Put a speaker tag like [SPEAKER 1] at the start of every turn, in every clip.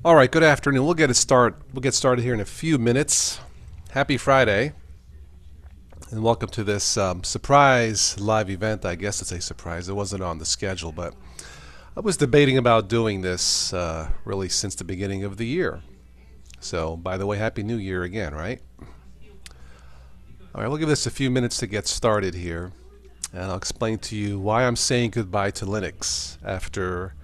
[SPEAKER 1] All right, good afternoon. We'll get started here in a few minutes. Happy Friday, and welcome to this surprise live event. I guess it's a surprise. It wasn't on the schedule, but I was debating about doing this really since the beginning of the year. So, by the way, Happy New Year again, right? All right, we'll give this a few minutes to get started here, and I'll explain to you why I'm saying goodbye to Linux after,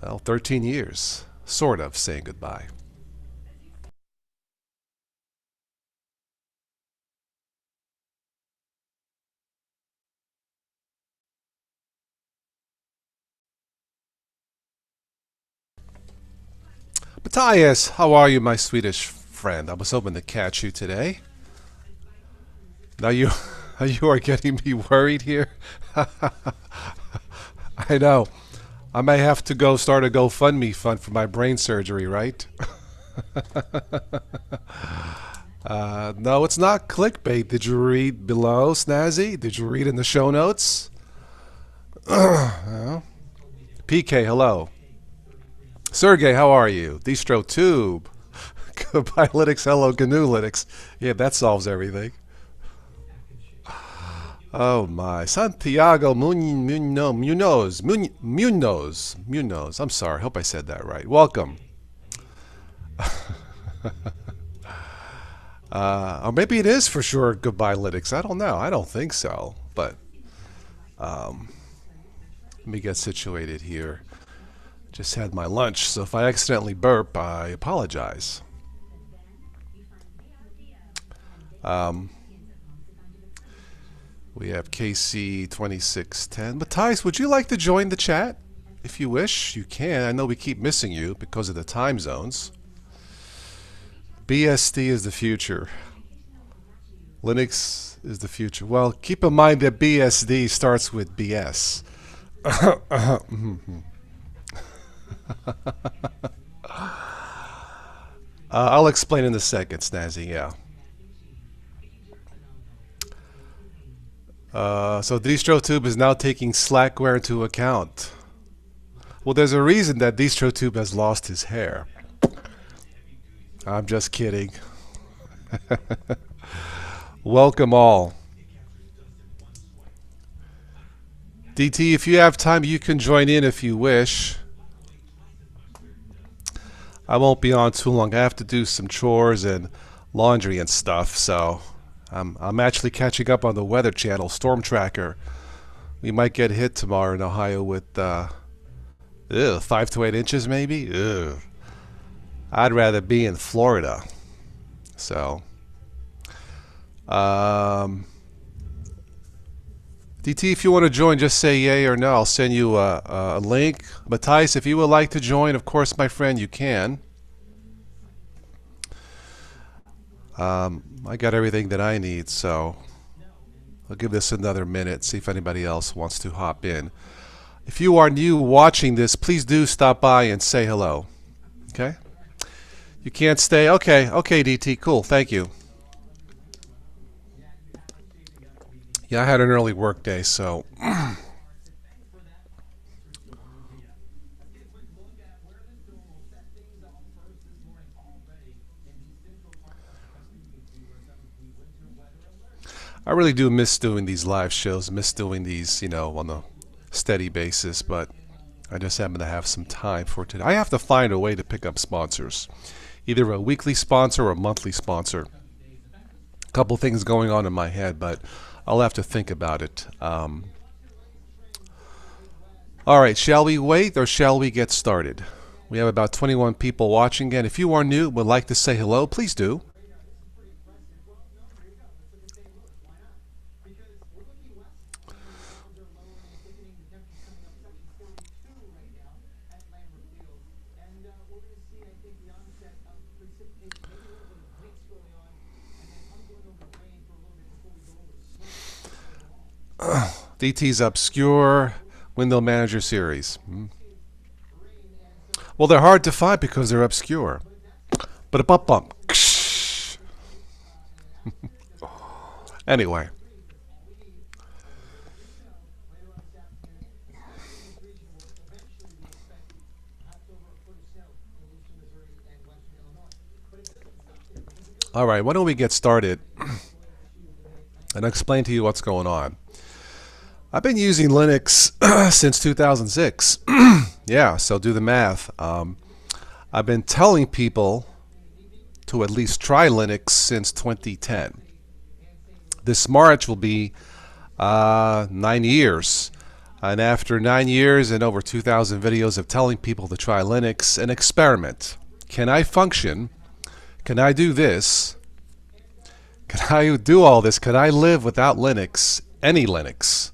[SPEAKER 1] well, 13 years, sort of saying goodbye. Matthias, how are you, my Swedish friend? I was hoping to catch you today. Now you, you are getting me worried here. I know. I may have to go start a GoFundMe fund for my brain surgery, right? No, it's not clickbait. Did you read below, Snazzy? Did you read in the show notes? PK, hello. Sergey, how are you? Distro Tube. Goodbye, Linux. Hello, GNU Linux. Yeah, that solves everything. Oh my, Santiago Munoz. I'm sorry. Hope I said that right. Welcome. Or maybe it is for sure. Goodbye, Linux. I don't know. I don't think so. But let me get situated here. Just had my lunch, so if I accidentally burp, I apologize. Um, we have KC2610. Matthias, would you like to join the chat? If you wish, you can. I know we keep missing you because of the time zones. BSD is the future. Linux is the future. Well, keep in mind that BSD starts with BS. I'll explain in a second, Snazzy. Yeah. So DistroTube is now taking Slackware into account. Well, there's a reason that DistroTube has lost his hair. I'm just kidding. Welcome all. DT, if you have time, you can join in if you wish. I won't be on too long. I have to do some chores and laundry and stuff, so I'm actually catching up on the Weather Channel Storm Tracker. We might get hit tomorrow in Ohio with 5 to 8 inches, maybe. Ugh. I'd rather be in Florida. So, DT, if you want to join, just say yay or no. I'll send you a link. Matthias, if you would like to join, of course, my friend, you can. I got everything that I need, so I'll give this another minute, see if anybody else wants to hop in. If you are new watching this, please do stop by and say hello. Okay? You can't stay? Okay, okay, DT, cool, thank you. Yeah, I had an early work day, so I really do miss doing these live shows, miss doing these, on a steady basis, but I just happen to have some time for today. I have to find a way to pick up sponsors, either a weekly sponsor or a monthly sponsor. A couple things going on in my head, but I'll have to think about it. All right, shall we wait or shall we get started? We have about 21 people watching again. If you are new and would like to say hello, please do. DT's Obscure Window Manager Series. Well, they're hard to find because they're obscure. But a bump bump. Anyway. All right, why don't we get started and explain to you what's going on. I've been using Linux since 2006. Yeah, so do the math. I've been telling people to at least try Linux since 2010. This March will be 9 years. And after 9 years and over 2,000 videos of telling people to try Linux, an experiment. Can I function? Can I do this? Can I do all this? Can I live without Linux, any Linux,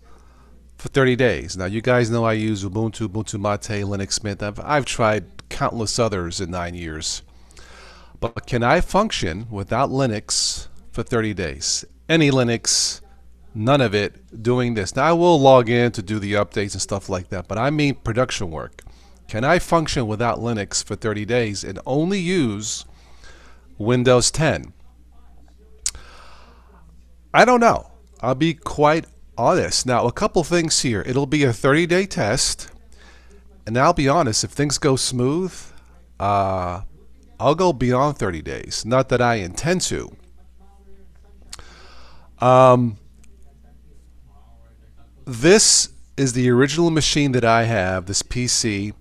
[SPEAKER 1] for 30 days? Now, you guys know I use Ubuntu, Ubuntu Mate, Linux Mint. I've tried countless others in 9 years. But can I function without Linux for 30 days? Any Linux, none of it, doing this. Now, I will log in to do the updates and stuff like that, but I mean production work. Can I function without Linux for 30 days and only use Windows 10? I don't know. I'll be quite honest. Now, a couple things here. It'll be a 30-day test, and I'll be honest, if things go smooth, I'll go beyond 30 days. Not that I intend to. This is the original machine that I have, this PC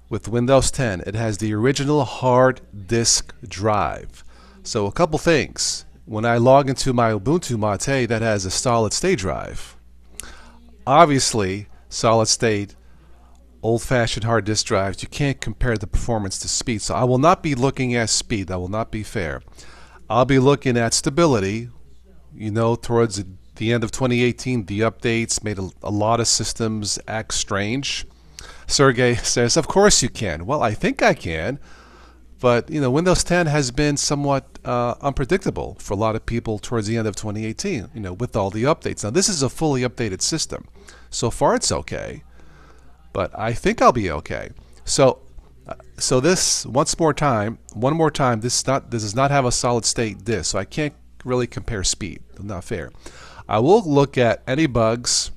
[SPEAKER 1] with Windows 10. It has the original hard disk drive. So a couple things. When I log into my Ubuntu Mate, that has a solid state drive. Obviously, solid state, old-fashioned hard disk drives, you can't compare the performance to speed. So I will not be looking at speed. That will not be fair. I'll be looking at stability. You know, towards the end of 2018, the updates made a lot of systems act strange. Sergey says, of course you can. Well, I think I can. But, you know, Windows 10 has been somewhat unpredictable for a lot of people towards the end of 2018, you know, with all the updates. Now, this is a fully updated system. So far, it's okay. But I think I'll be okay. So this, one more time, this does not have a solid state disk. So I can't really compare speed. Not fair. I will look at any bugs,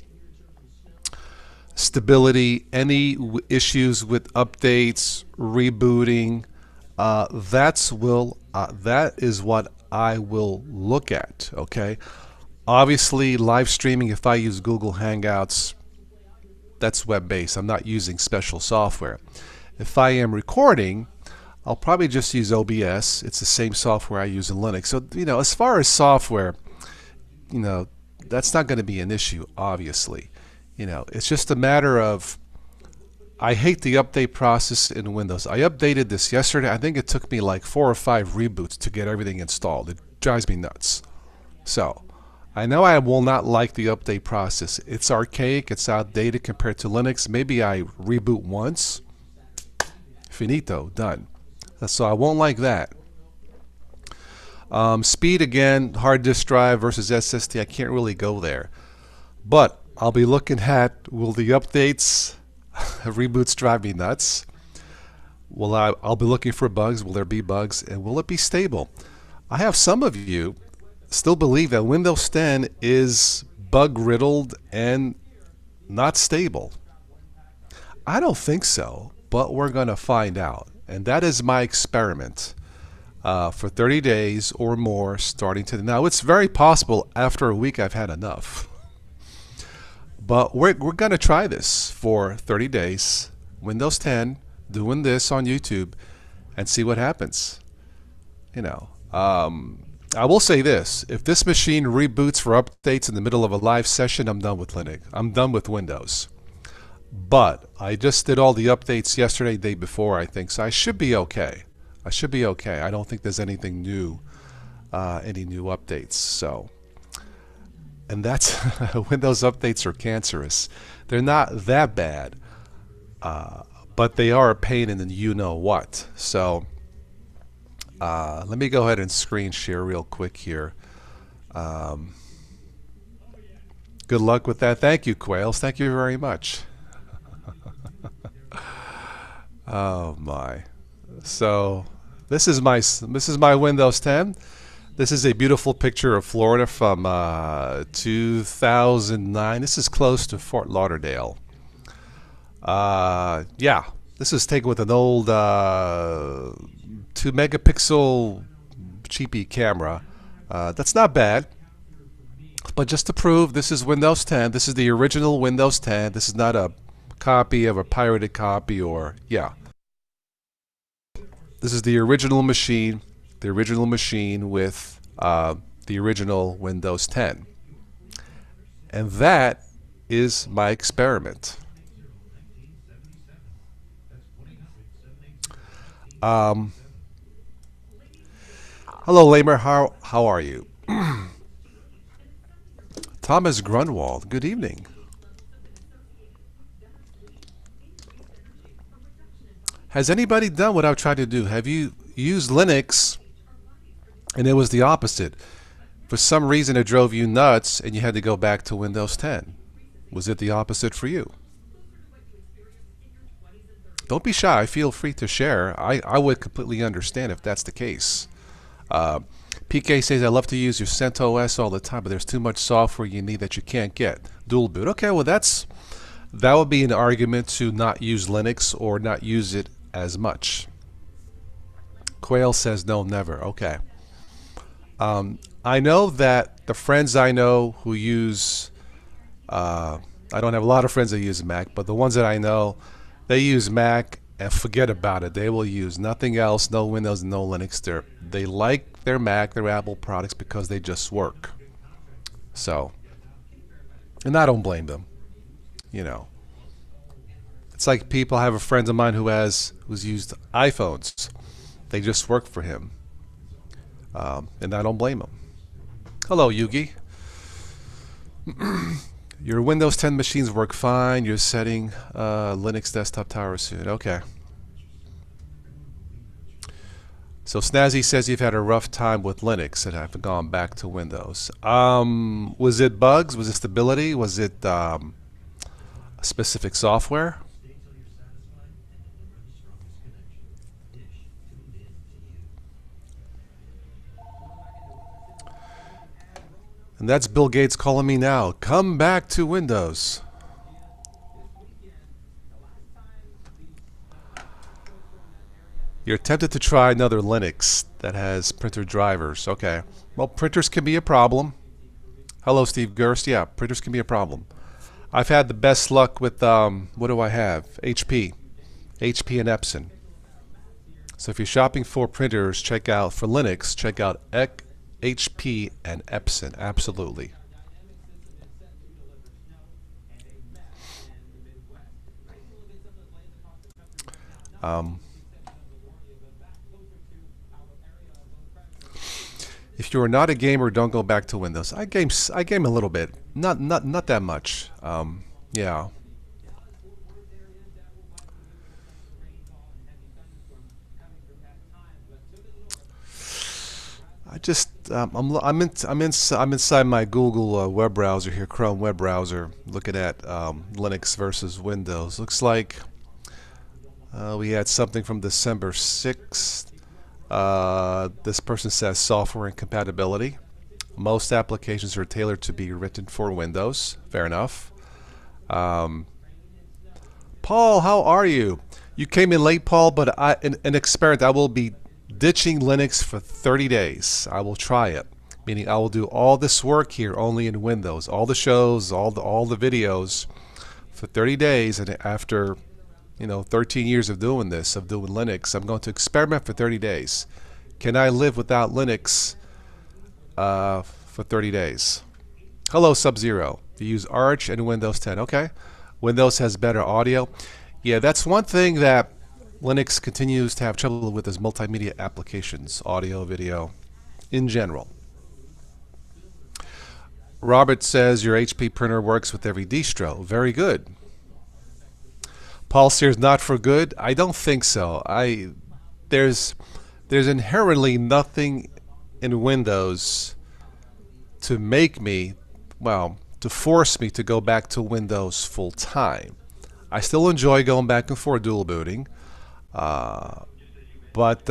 [SPEAKER 1] stability, any issues with updates, rebooting. That is what I will look at. Okay. Obviously, live streaming. If I use Google Hangouts, that's web-based. I'm not using special software. If I am recording, I'll probably just use OBS. It's the same software I use in Linux. So, you know, as far as software, you know, that's not going to be an issue, obviously. You know, it's just a matter of, I hate the update process in Windows. I updated this yesterday. I think it took me like 4 or 5 reboots to get everything installed. It drives me nuts. So, I know I will not like the update process. It's archaic, it's outdated compared to Linux. Maybe I reboot once. Finito, done. So I won't like that. Speed, again, hard disk drive versus SSD, I can't really go there. But I'll be looking at, will the updates, reboots drive me nuts? I'll be looking for bugs. Will there be bugs? And will it be stable? I have some of you still believe that Windows 10 is bug-riddled and not stable. I don't think so, but we're going to find out. And that is my experiment for 30 days or more starting today. Now, it's very possible after a week I've had enough. But we're going to try this for 30 days, Windows 10, doing this on YouTube, and see what happens. You know, I will say this. If this machine reboots for updates in the middle of a live session, I'm done with Linux. I'm done with Windows. But I just did all the updates yesterday, day before, I think, so I should be okay. I should be okay. I don't think there's anything new, any new updates. So, and that's Windows updates are cancerous. They're not that bad, but they are a pain in the you-know-what. So, let me go ahead and screen share real quick here. Good luck with that. Thank you, Quails. Thank you very much. Oh my. So this is my Windows 10. This is a beautiful picture of Florida from 2009. This is close to Fort Lauderdale. Yeah, this is taken with an old 2 megapixel cheapy camera. That's not bad. But just to prove, this is Windows 10. This is the original Windows 10. This is not a copy of a pirated copy or, yeah. This is the original machine. The original machine with the original Windows 10. And that is my experiment. Hello, Lamer. How are you? Thomas Grunwald, good evening. Has anybody done what I've tried to do? Have you used Linux and it was the opposite? For some reason it drove you nuts and you had to go back to Windows 10. Was it the opposite for you? Don't be shy. Feel free to share. I would completely understand if that's the case. PK says, I love to use your CentOS all the time, but there's too much software you need that you can't get. Dual boot. Okay, well that would be an argument to not use Linux or not use it as much. Quail says, no, never. Okay. I know that the friends I know who use, I don't have a lot of friends that use Mac, but the ones that I know, they use Mac and forget about it. They will use nothing else, no Windows, no Linux. They like their Mac, their Apple products because they just work. So, and I don't blame them. You know, it's like people, I have a friend of mine who's used iPhones. They just work for him. And I don't blame him. Hello, Yugi. Your Windows 10 machines work fine. You're setting Linux desktop tower soon. Okay. So Snazzy says you've had a rough time with Linux and have gone back to Windows. Was it bugs? Was it stability? Was it specific software? And that's Bill Gates calling me now. Come back to Windows. You're tempted to try another Linux that has printer drivers. Okay. Well, printers can be a problem. Hello, Steve Gerst. Yeah, printers can be a problem. I've had the best luck with, what do I have? HP. HP and Epson. So if you're shopping for printers, check out, for Linux, check out HP and Epson. Absolutely. If you're not a gamer, don't go back to Windows. I game a little bit, not that much. Yeah. I just I'm inside my Google web browser here, Chrome web browser, looking at Linux versus Windows. Looks like we had something from December 6th. This person says software incompatibility. Most applications are tailored to be written for Windows. Fair enough. Paul, how are you? You came in late, Paul, but an experiment. I will be ditching Linux for 30 days. I will try it. Meaning I will do all this work here only in Windows. All the shows, all the videos for 30 days. And after 13 years of doing this, of doing Linux, I'm going to experiment for 30 days. Can I live without Linux for 30 days? Hello, Sub-Zero. You use Arch and Windows 10. Okay. Windows has better audio. Yeah, that's one thing that Linux continues to have trouble with is multimedia applications, audio, video, in general. Robert says your HP printer works with every distro. Very good. Paul Sears, not for good? I don't think so. There's inherently nothing in Windows to make me, well, to force me to go back to Windows full time. I still enjoy going back and forth dual booting. But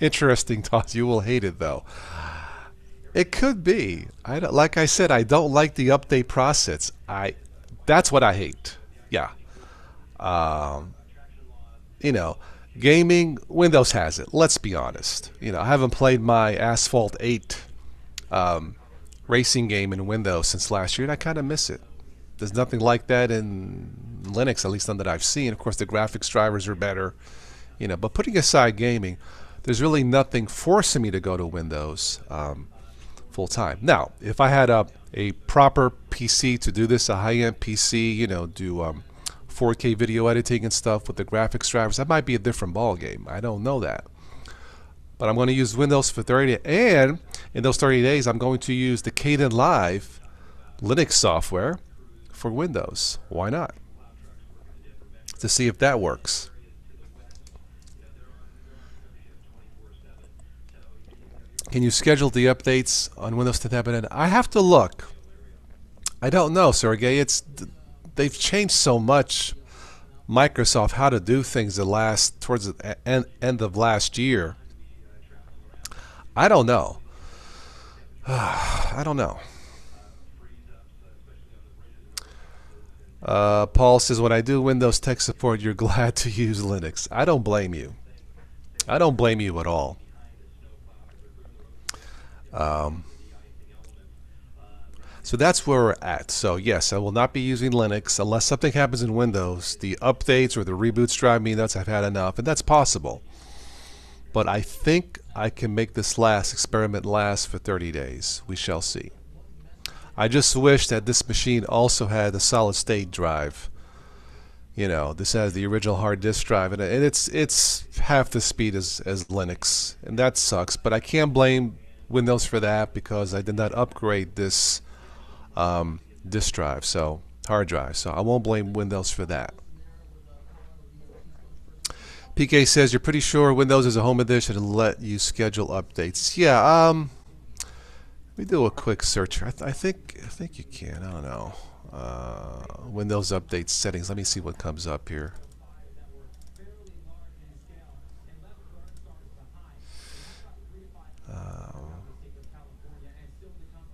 [SPEAKER 1] interesting thoughts. You will hate it though. It could be. Like I said, I don't like the update process. That's what I hate. Yeah. Gaming, Windows has it. Let's be honest. I haven't played my Asphalt 8 um, racing game in Windows since last year, and I kind of miss it. There's nothing like that in Linux, at least none that I've seen. Of course, the graphics drivers are better, But putting aside gaming, there's really nothing forcing me to go to Windows full time. Now, if I had a proper PC to do this, a high-end PC, do 4K video editing and stuff with the graphics drivers, that might be a different ball game. I don't know that. But I'm going to use Windows for 30 days, and in those 30 days, I'm going to use the Kdenlive Linux software for Windows. Why not? To see if that works. Can you schedule the updates on Windows 10 tablet? I have to look. I don't know, Sergey. They've changed so much. Microsoft, how to do things towards the end of last year. I don't know. I don't know. Paul says, when I do Windows tech support, you're glad to use Linux. I don't blame you. I don't blame you at all. So that's where we're at. So yes, I will not be using Linux unless something happens in Windows. The updates or the reboots drive me nuts. I've had enough, and that's possible. But I think I can make this experiment last for 30 days. We shall see. I just wish that this machine also had a solid state drive. This has the original hard disk drive, and it's half the speed as Linux, and that sucks. But I can't blame Windows for that because I did not upgrade this disk drive, so hard drive. So I won't blame Windows for that. PK says you're pretty sure Windows is a home edition and let you schedule updates. Yeah. Let me do a quick search. I think you can. I don't know. Windows update settings. Let me see what comes up here.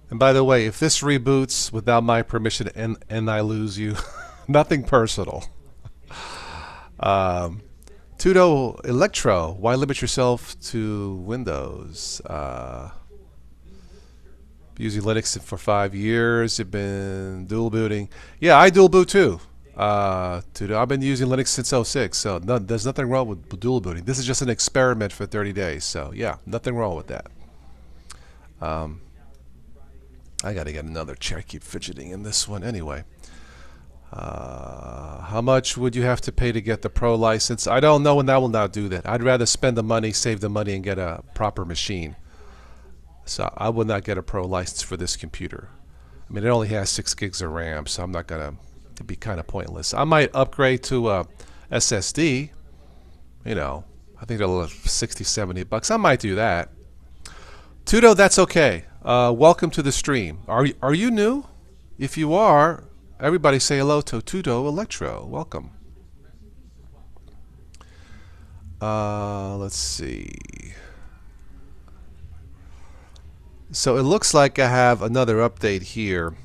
[SPEAKER 1] And by the way, if this reboots without my permission and I lose you, nothing personal. Tudo Electro, why limit yourself to Windows? Using Linux for 5 years. You've been dual booting. Yeah, I dual boot too. Tudo, I've been using Linux since 06, so there's nothing wrong with dual booting. This is just an experiment for 30 days, so yeah, nothing wrong with that. I gotta get another chair. I keep fidgeting in this one anyway. How much would you have to pay to get the Pro license? I don't know, and I will not do that. I'd rather spend the money, save the money, and get a proper machine. So I will not get a Pro license for this computer. I mean, it only has 6 gigs of RAM, so I'm not gonna. It'd be kind of pointless. I might upgrade to a SSD. I think they're 60, 70 bucks. I might do that. Tudo, that's okay. Welcome to the stream. Are you new? If you are, everybody say hello to Tudo Electro. Welcome. Let's see. So it looks like I have another update here.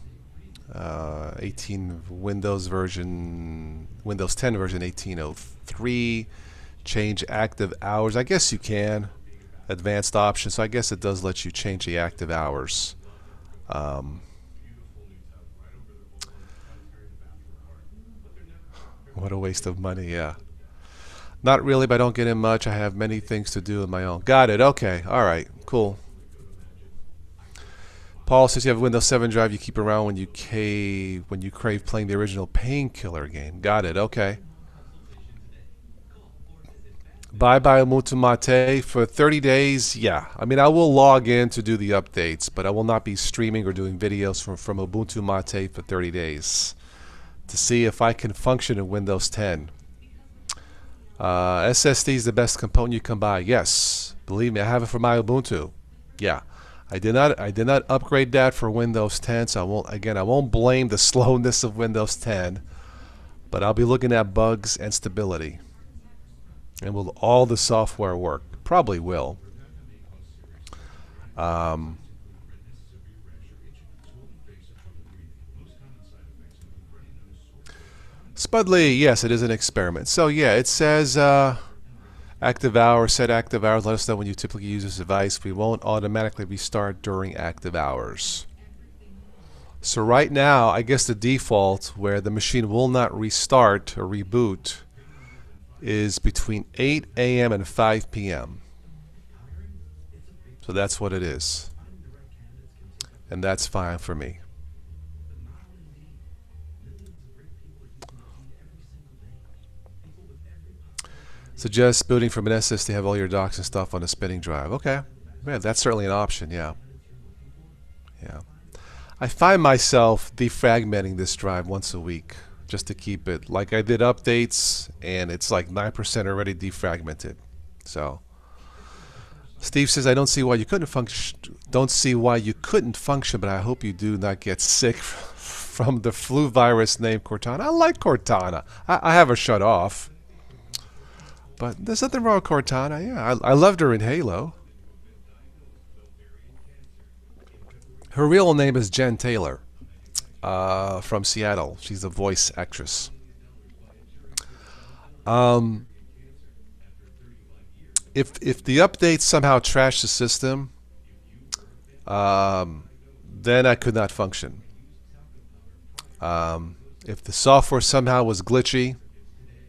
[SPEAKER 1] 18 Windows 10 version 1803. Change active hours. I guess you can. Advanced options. So I guess it does let you change the active hours. What a waste of money, yeah. Not really, but I don't get in much. I have many things to do on my own. Got it. Okay. All right. Cool. Paul says you have a Windows 7 drive you keep around when you crave playing the original Painkiller game. Got it. Okay. Bye-bye Ubuntu Mate for 30 days. Yeah. I mean, I will log in to do the updates, but I will not be streaming or doing videos from Ubuntu Mate for 30 days to see if I can function in Windows 10. SSD is the best component you can buy. Yes. Believe me, I have it for my Ubuntu. Yeah. I did not upgrade that for Windows 10, so I won't blame the slowness of Windows 10, but I'll be looking at bugs and stability. And will all the software work? Probably will. Spudley, yes, it is an experiment. So yeah, it says Active hours, set active hours. Let us know when you typically use this device. We won't automatically restart during active hours. So right now, I guess the default where the machine will not restart or reboot is between 8 a.m. and 5 p.m. So that's what it is. And that's fine for me. Suggest booting from an SSD, have all your docs and stuff on a spinning drive. Okay. Yeah, that's certainly an option, yeah. Yeah. I find myself defragmenting this drive once a week just to keep it. Like I did updates and it's like 9% already defragmented. So Steve says, I don't see why you couldn't function. Don't see why you couldn't function, but I hope you do not get sick from the flu virus named Cortana. I like Cortana. I have her shut off. But there's nothing wrong with Cortana. Yeah, I loved her in Halo. Her real name is Jen Taylor from Seattle. She's a voice actress. If the updates somehow trash the system, then I could not function. If the software somehow was glitchy,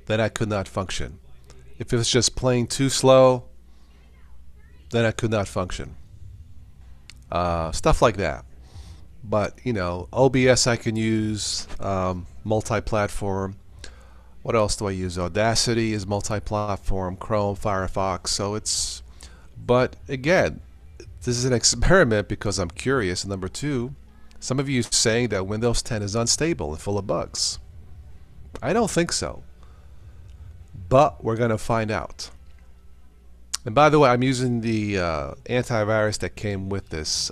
[SPEAKER 1] then I could not function. If it was just plain too slow, then I could not function. Stuff like that. But, you know, OBS I can use, multi-platform. What else do I use? Audacity is multi-platform, Chrome, Firefox. So it's, but again, this is an experiment because I'm curious. And number two, some of you saying that Windows 10 is unstable and full of bugs. I don't think so. But we're going to find out. And by the way, I'm using the antivirus that came with this.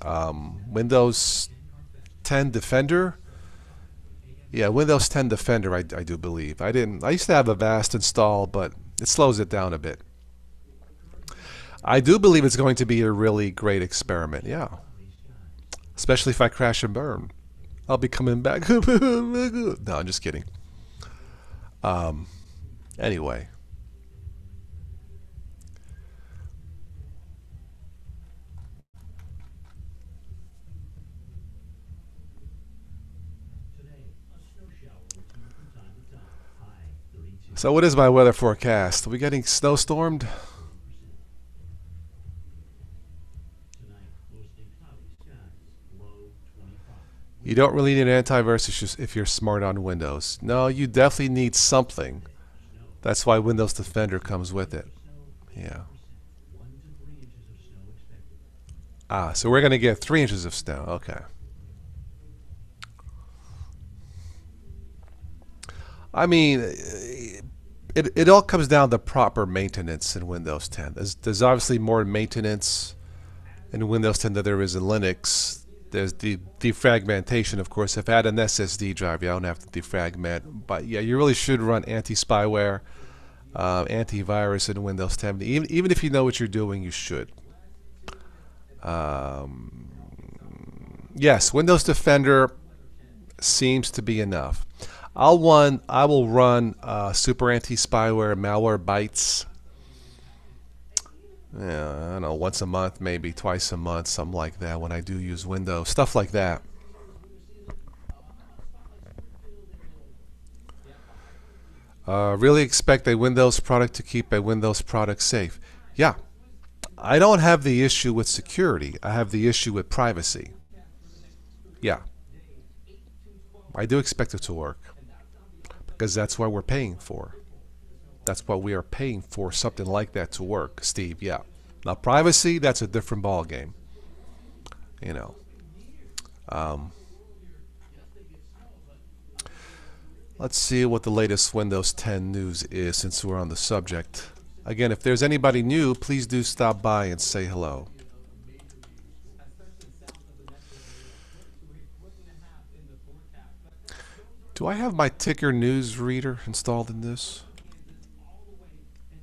[SPEAKER 1] Windows 10 Defender. Yeah, Windows 10 Defender, I do believe. I used to have Avast installed, but it slows it down a bit. I do believe it's going to be a really great experiment, yeah. Especially if I crash and burn. I'll be coming back. No, I'm just kidding. Anyway. So what is my weather forecast? Are we getting snowstormed? You don't really need an antivirus if you're smart on Windows. No, you definitely need something. That's why Windows Defender comes with it. Yeah. So we're going to get 3 inches of snow. Okay. I mean, it all comes down to proper maintenance in Windows 10. There's obviously more maintenance in Windows 10 than there is in Linux. There's the defragmentation, of course. If I had an SSD drive, you don't have to defragment. But yeah, you really should run anti-spyware, antivirus in Windows 10. Even if you know what you're doing, you should. Yes, Windows Defender seems to be enough. I will run super anti-spyware Malwarebytes. Yeah, I don't know, once a month, maybe twice a month, something like that when I do use Windows, stuff like that. Really expect a Windows product to keep a Windows product safe. Yeah, I don't have the issue with security. I have the issue with privacy. Yeah, I do expect it to work because that's what we're paying for. That's what we are paying for, something like that to work, Steve. Yeah. Now, privacy, that's a different ball game. You know. Let's see what the latest Windows 10 news is since we're on the subject. Again, if there's anybody new, please do stop by and say hello. Do I have my Ticker news reader installed in this?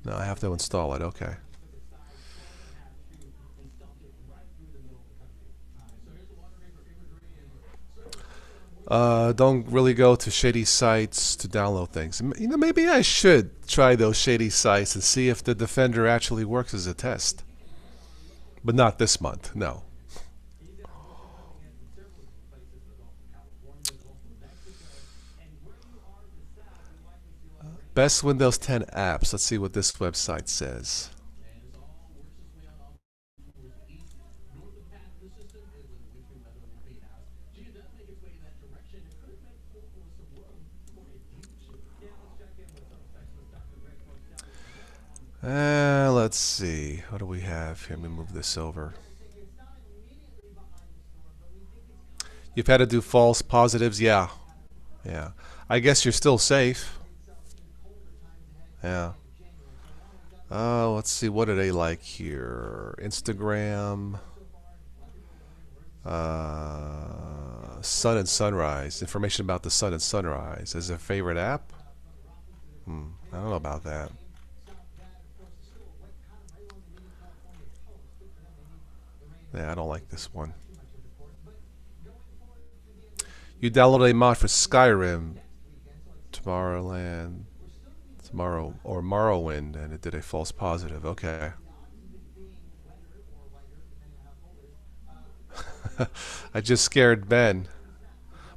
[SPEAKER 1] No, I have to install it. Okay. Don't really go to shady sites to download things. You know, maybe I should try those shady sites and see if the Defender actually works as a test. But not this month, no. Best Windows 10 apps. Let's see what this website says. Let's see. What do we have here? Let me move this over. You've had to do false positives? Yeah. Yeah. I guess you're still safe. Yeah. Let's see. What are they like here? Instagram. Sun and sunrise. Information about the sun and sunrise. Is it a favorite app? I don't know about that. Yeah, I don't like this one. You downloaded a mod for Skyrim, Tomorrowland, Tomorrow or Morrowind, and it did a false positive. Okay. I just scared Ben.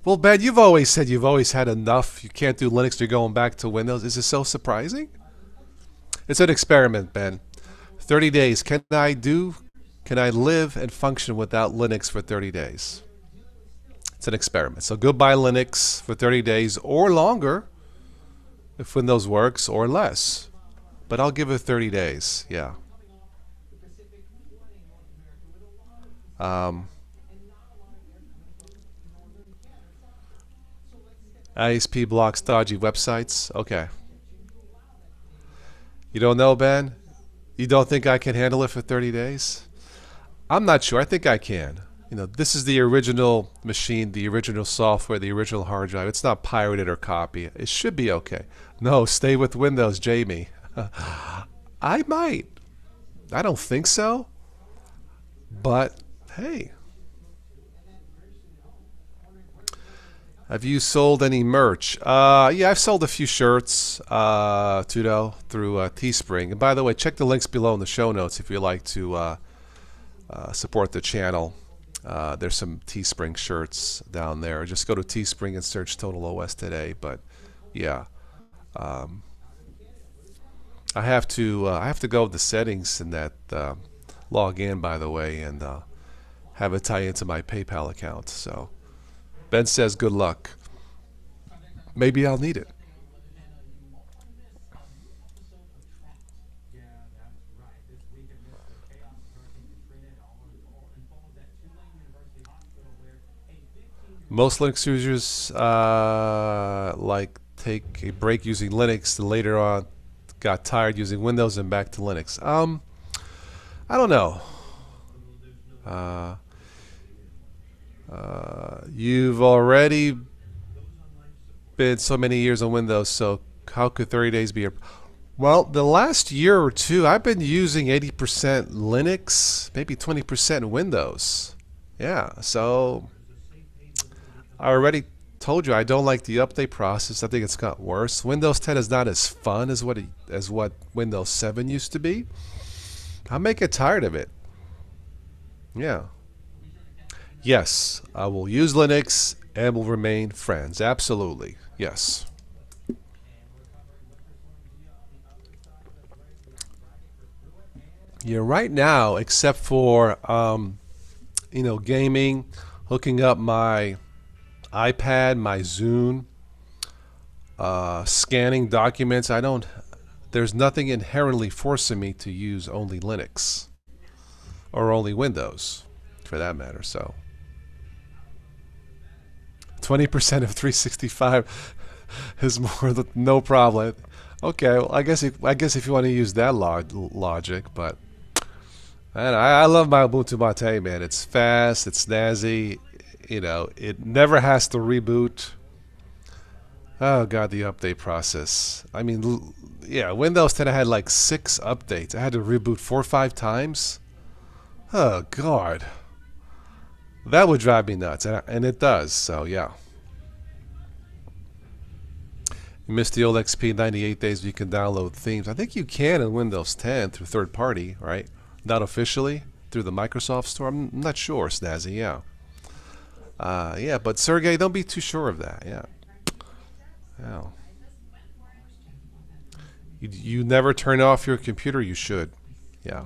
[SPEAKER 1] Well, Ben, you've always said you've always had enough. You can't do Linux. You're going back to Windows. Is this so surprising? It's an experiment, Ben. 30 days. Can I live and function without Linux for 30 days? It's an experiment. So goodbye Linux for 30 days or longer if Windows works, or less. But I'll give it 30 days. Yeah. ISP blocks dodgy websites. Okay. You don't know, Ben? You don't think I can handle it for 30 days? I'm not sure. I think I can. You know, this is the original machine, the original software, the original hard drive. It's not pirated or copied. It should be okay. No, stay with Windows, Jamie. I might. I don't think so. But, hey. Have you sold any merch? Yeah, I've sold a few shirts, Tudo, through Teespring. And by the way, check the links below in the show notes if you'd like to support the channel. There's some Teespring shirts down there. Just go to Teespring and search Total OS today. But yeah, I have to go to the settings in that log in, by the way, and have it tie into my PayPal account. So Ben says good luck. Maybe I'll need it. Most Linux users like take a break using Linux, then later on got tired using Windows and back to Linux. I don't know. You've already been so many years on Windows, so how could 30 days be? Well, the last year or two, I've been using 80% Linux, maybe 20% Windows. Yeah, so I already told you I don't like the update process. I think it's got worse. Windows 10 is not as fun as what Windows 7 used to be. I may get tired of it. Yeah. Yes, I will use Linux and will remain friends. Absolutely. Yes. Yeah, right now, except for gaming, hooking up my iPad, my Zune, scanning documents, there's nothing inherently forcing me to use only Linux or only Windows for that matter. So 20% of 365 is more than no problem. Okay, well, I guess if you want to use that logic, but man, I love my Ubuntu Mate, man. It's fast, it's snazzy. You know, it never has to reboot. Oh god, the update process. I mean, yeah, Windows 10 I had like 6 updates. I had to reboot 4 or 5 times. Oh god, that would drive me nuts, and it does. So yeah. You missed the old XP 98 days where you can download themes. I think you can in Windows 10 through third party, right? Not officially through the Microsoft Store. I'm not sure, Snazzy. Yeah. Yeah, but Sergey, don't be too sure of that. Yeah. Yeah. You never turn off your computer. You should. Yeah.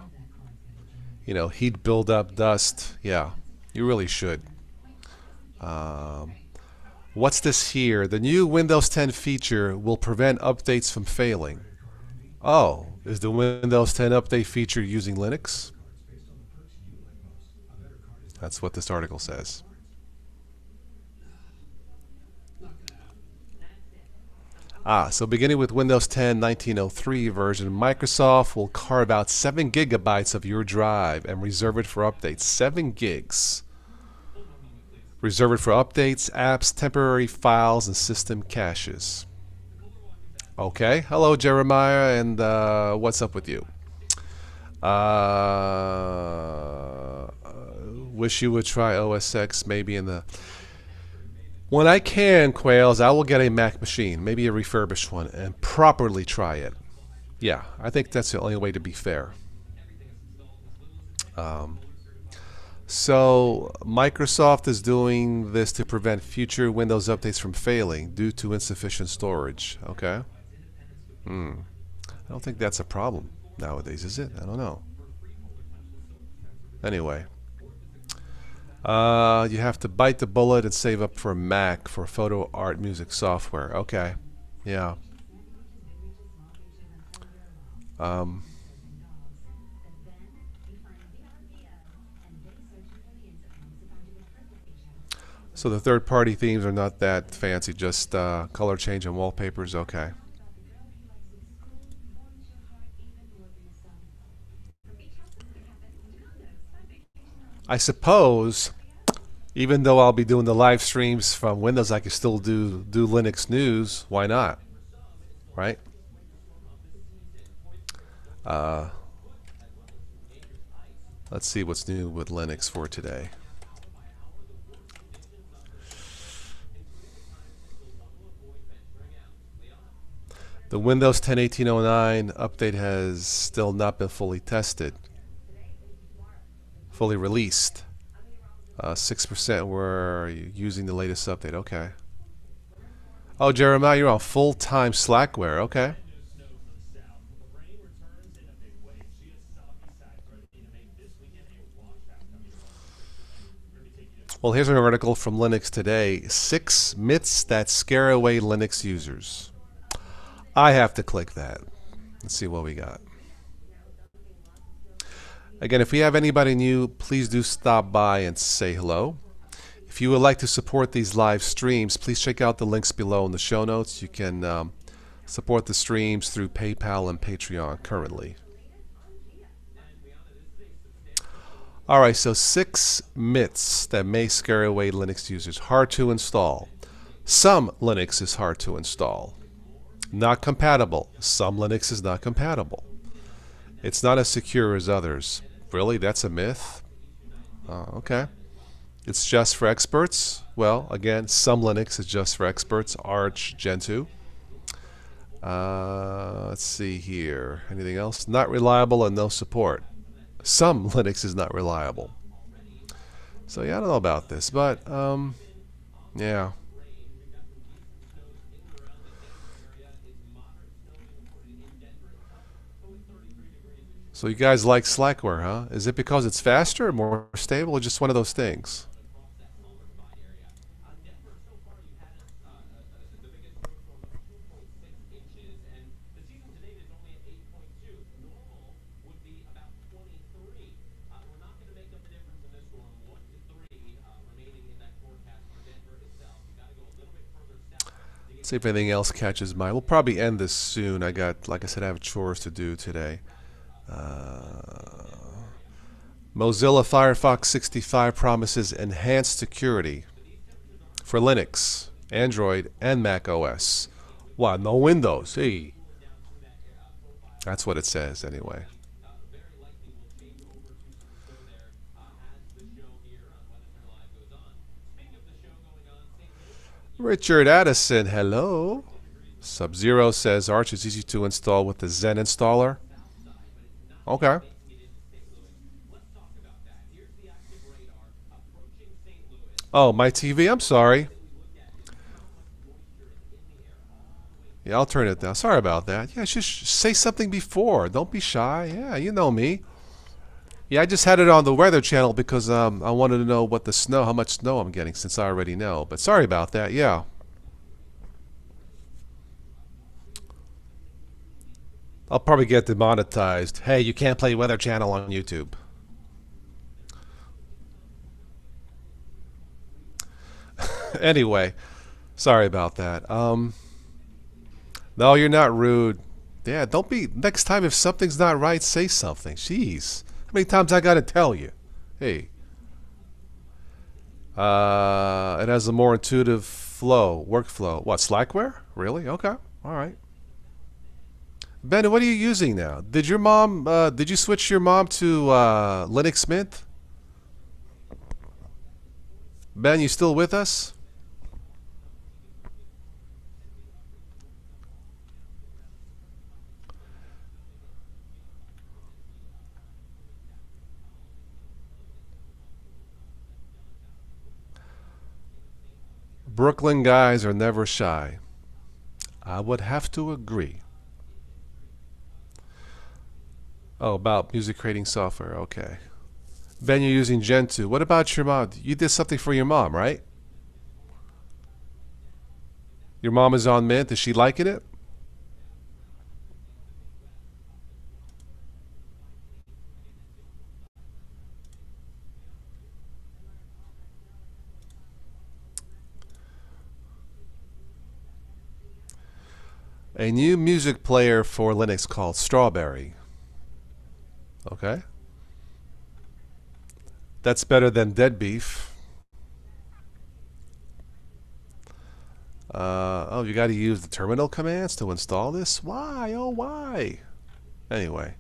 [SPEAKER 1] You know, heat buildup, dust. Yeah. You really should. Um, what's this here? The new Windows 10 feature will prevent updates from failing. Oh, is the Windows 10 update feature using Linux? That's what this article says. So beginning with Windows 10 1903 version, Microsoft will carve out 7 gigabytes of your drive and reserve it for updates. 7 gigs. Reserve it for updates, apps, temporary files, and system caches. Okay. Hello, Jeremiah, and what's up with you? Wish you would try OS X maybe in the... When I can, Quails, I will get a Mac machine, maybe a refurbished one, and properly try it. Yeah, I think that's the only way to be fair. So Microsoft is doing this to prevent future Windows updates from failing due to insufficient storage. Okay. I don't think that's a problem nowadays, is it? I don't know. Anyway. You have to bite the bullet and save up for a Mac for photo art music software. Okay. Yeah. So the third-party themes are not that fancy, just color change and wallpapers. Okay. I suppose, even though I'll be doing the live streams from Windows, I can still do Linux news. Why not? Right? Let's see what's new with Linux for today. The Windows 10 1809 update has still not been fully tested, fully released. 6% were using the latest update. Okay. Oh, Jeremiah, you're on full-time Slackware. Okay. Well, here's an article from Linux Today. 6 myths that scare away Linux users. I have to click that. Let's see what we got. Again, if we have anybody new, please do stop by and say hello. If you would like to support these live streams, please check out the links below in the show notes. You can support the streams through PayPal and Patreon currently. Alright, so 6 myths that may scare away Linux users. Hard to install. Some Linux is hard to install. Not compatible. Some Linux is not compatible. It's not as secure as others. Really? That's a myth? Okay. It's just for experts? Well, again, some Linux is just for experts. Arch, Gentoo. Let's see here. Anything else? Not reliable and no support. Some Linux is not reliable. So yeah, I don't know about this, but yeah. So you guys like Slackware, huh? Is it because it's faster, more stable, or just one of those things? See if anything else catches my. We'll probably end this soon. I got, like I said, I have chores to do today. Mozilla Firefox 65 promises enhanced security for Linux, Android, and Mac OS. Wow, no Windows. Hey. That's what it says anyway. Richard Addison, hello. Sub-Zero says Arch is easy to install with the Zen installer. Okay. Oh, my TV? I'm sorry. Yeah, I'll turn it down. Sorry about that. Yeah, just say something before. Don't be shy. Yeah, you know me. Yeah, I just had it on the Weather Channel because I wanted to know what the snow, how much snow I'm getting, since I already know. But sorry about that. Yeah. I'll probably get demonetized. Hey, you can't play Weather Channel on YouTube. Anyway, sorry about that. No, you're not rude. Yeah, don't be. Next time, if something's not right, say something. Jeez. How many times I gotta tell you? Hey. It has a more intuitive flow, workflow. What, Slackware? Really? Okay. All right. Ben, what are you using now? Did you switch your mom to Linux Mint? Ben, you still with us? Brooklyn guys are never shy. I would have to agree. Oh, about music creating software. Okay. Ben, you're using Gentoo. What about your mom? You did something for your mom, right? Your mom is on Mint. Is she liking it? A new music player for Linux called Strawberry. Okay. That's better than Dead Beef. Oh, you got to use the terminal commands to install this? Why? Oh, why? Anyway.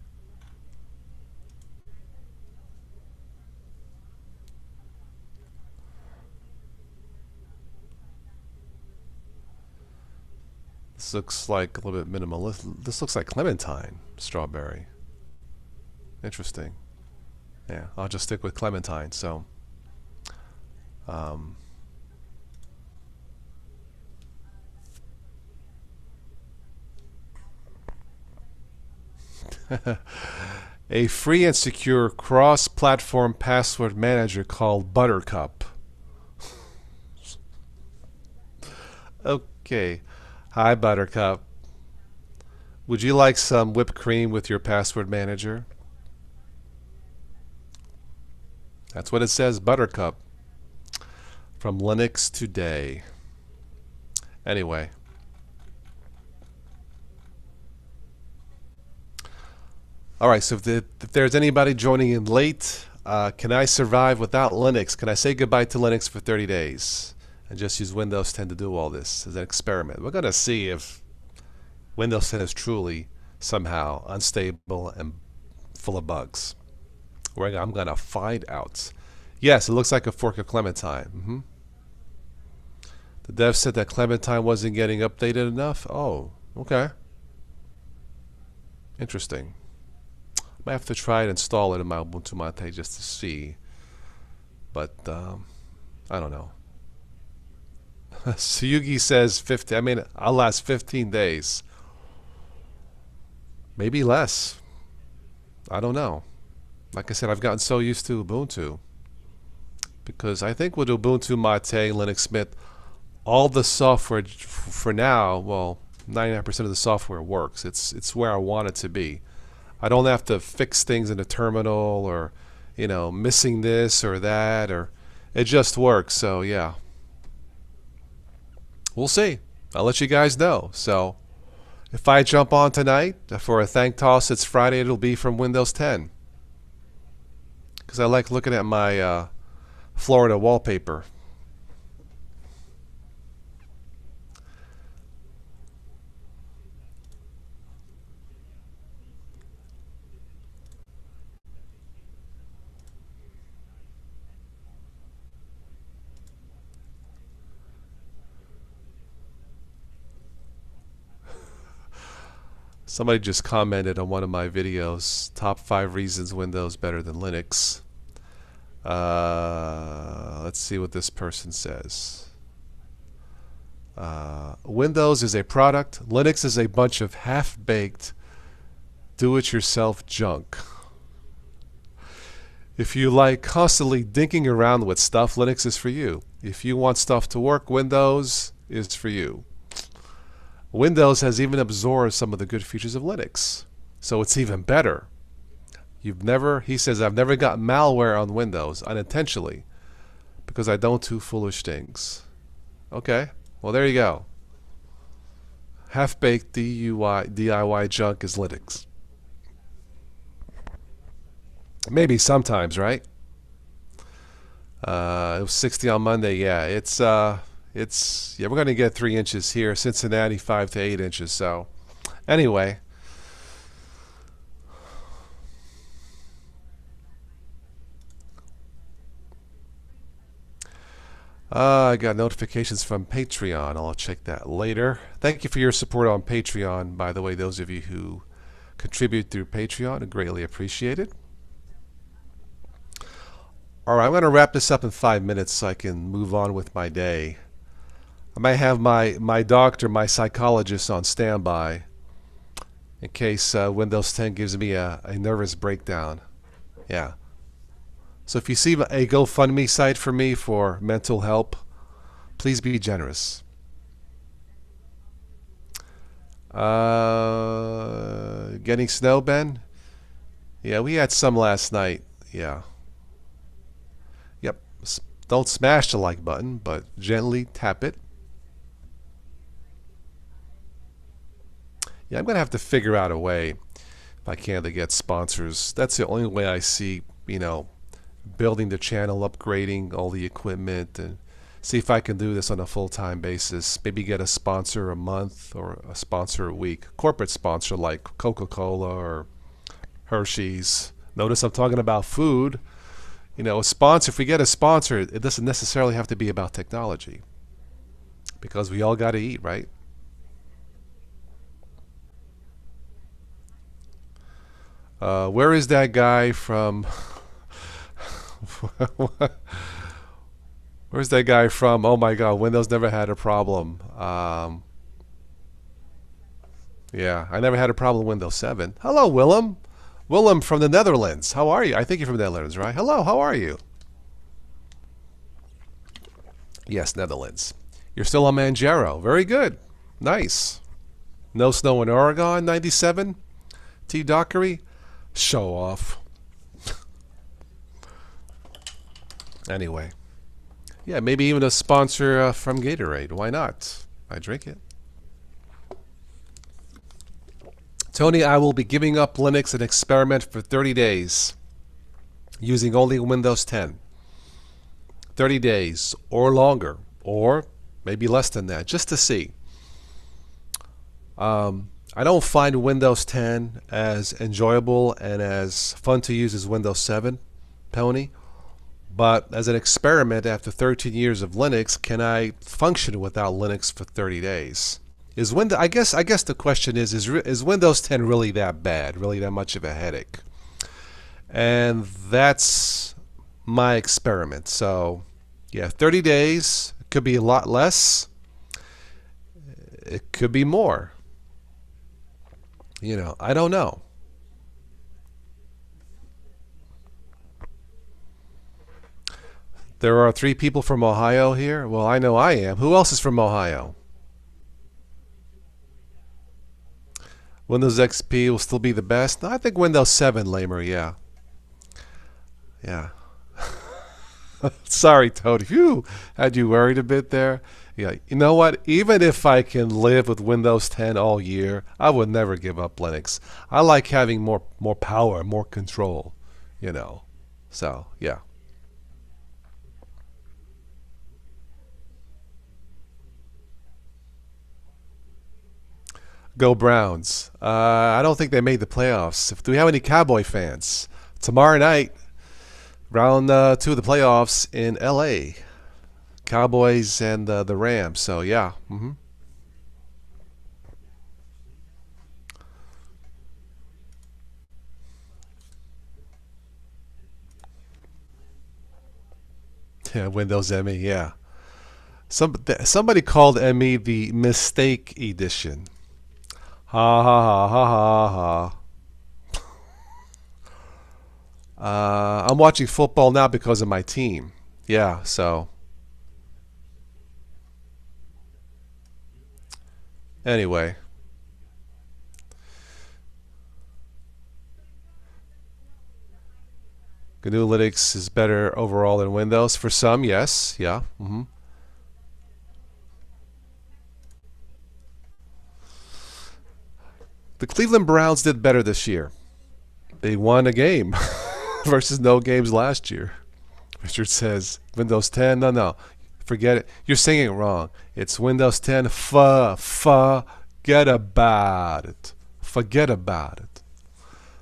[SPEAKER 1] This looks like a little bit minimalist. This looks like Clementine Strawberry. Interesting. Yeah, I'll just stick with Clementine. So, um, a free and secure cross-platform password manager called Buttercup. Okay. Hi, Buttercup. Would you like some whipped cream with your password manager? That's what it says, Buttercup. From Linux Today. Anyway. Alright, so if there's anybody joining in late, can I survive without Linux? Can I say goodbye to Linux for 30 days? And just use Windows 10 to do all this as an experiment. We're going to see if Windows 10 is truly somehow unstable and full of bugs. I'm going to find out. Yes, it looks like a fork of Clementine. The dev said that Clementine wasn't getting updated enough. Oh, okay. Interesting. I might have to try and install it in my Ubuntu Mate just to see. But I don't know. Suyugi says 50. I mean, I'll last 15 days. Maybe less. I don't know. Like I said, I've gotten so used to Ubuntu. Because I think with Ubuntu Mate, Linux Mint, all the software for now, well, 99% of the software works. It's where I want it to be. I don't have to fix things in a terminal or, missing this or that, or it just works. So yeah. We'll see. I'll let you guys know. So if I jump on tonight for a thank toss, it's Friday. It'll be from Windows 10. Because I like looking at my Florida wallpaper. Somebody just commented on one of my videos, top 5 reasons Windows better than Linux. Let's see what this person says. Windows is a product. Linux is a bunch of half-baked, do-it-yourself junk. If you like constantly dinking around with stuff, Linux is for you. If you want stuff to work, Windows is for you. Windows has even absorbed some of the good features of Linux, so it's even better. He says, I've never got malware on Windows unintentionally because I don't do foolish things. Okay, well there you go. Half-baked DIY junk is Linux. Maybe sometimes, right? It was 60 on Monday. Yeah, we're going to get 3 inches here. Cincinnati 5 to 8 inches. So anyway, I got notifications from Patreon. I'll check that later. Thank you for your support on Patreon. By the way, those of you who contribute through Patreon, I greatly appreciate it. All right, I'm going to wrap this up in 5 minutes so I can move on with my day. I might have my doctor, my psychologist on standby in case Windows 10 gives me a nervous breakdown. Yeah. So if you see a GoFundMe site for me for mental help, please be generous. Getting snow, Ben? Yeah, we had some last night. Yeah. Yep. Don't smash the like button, but gently tap it. Yeah, I'm going to have to figure out a way, if I can, to get sponsors. That's the only way I see, building the channel, upgrading all the equipment, and see if I can do this on a full-time basis. Maybe get a sponsor a month or a sponsor a week. Corporate sponsor like Coca-Cola or Hershey's. Notice I'm talking about food. A sponsor, if we get a sponsor, it doesn't necessarily have to be about technology. Because we all got to eat, right? Where is that guy from? Where's that guy from? Oh my God, Windows never had a problem. Yeah, I never had a problem with Windows 7. Hello, Willem. Willem from the Netherlands. How are you? I think you're from the Netherlands, right? Hello, how are you? Yes, Netherlands. You're still on Manjaro. Very good. Nice. No snow in Oregon, 97. T. Dockery. Show off. Anyway. Yeah, maybe even a sponsor from Gatorade. Why not? I drink it. Tony, I will be giving up Linux and experiment for 30 days using only Windows 10. 30 days or longer, or maybe less than that, just to see. I don't find Windows 10 as enjoyable and as fun to use as Windows 7, Tony. But as an experiment, after 13 years of Linux, can I function without Linux for 30 days? I guess the question is Windows 10 really that bad, really that much of a headache? And that's my experiment. So, yeah, 30 days. It could be a lot less. It could be more. I don't know. There are 3 people from Ohio here. Well, I know I am. Who else is from Ohio? Windows XP will still be the best. I think Windows 7, lamer, yeah. Yeah. Sorry, Toad. Phew, had you worried a bit there? Yeah. You know what? Even if I can live with Windows 10 all year, I would never give up Linux. I like having more power, more control, So, yeah. Go Browns. I don't think they made the playoffs. Do we have any Cowboy fans? Tomorrow night, round 2 of the playoffs in L.A. Cowboys and the Rams. So, yeah. Yeah, Windows ME. Yeah. Somebody called ME the mistake edition. Ha ha ha ha ha ha. I'm watching football now because of my team. Yeah. So anyway. GNU Linux is better overall than Windows. For some, yes. Yeah. The Cleveland Browns did better this year. They won a game versus no games last year. Richard says Windows 10. No, no. Forget it. You're saying it wrong. It's Windows 10. Forget about it. Forget about it.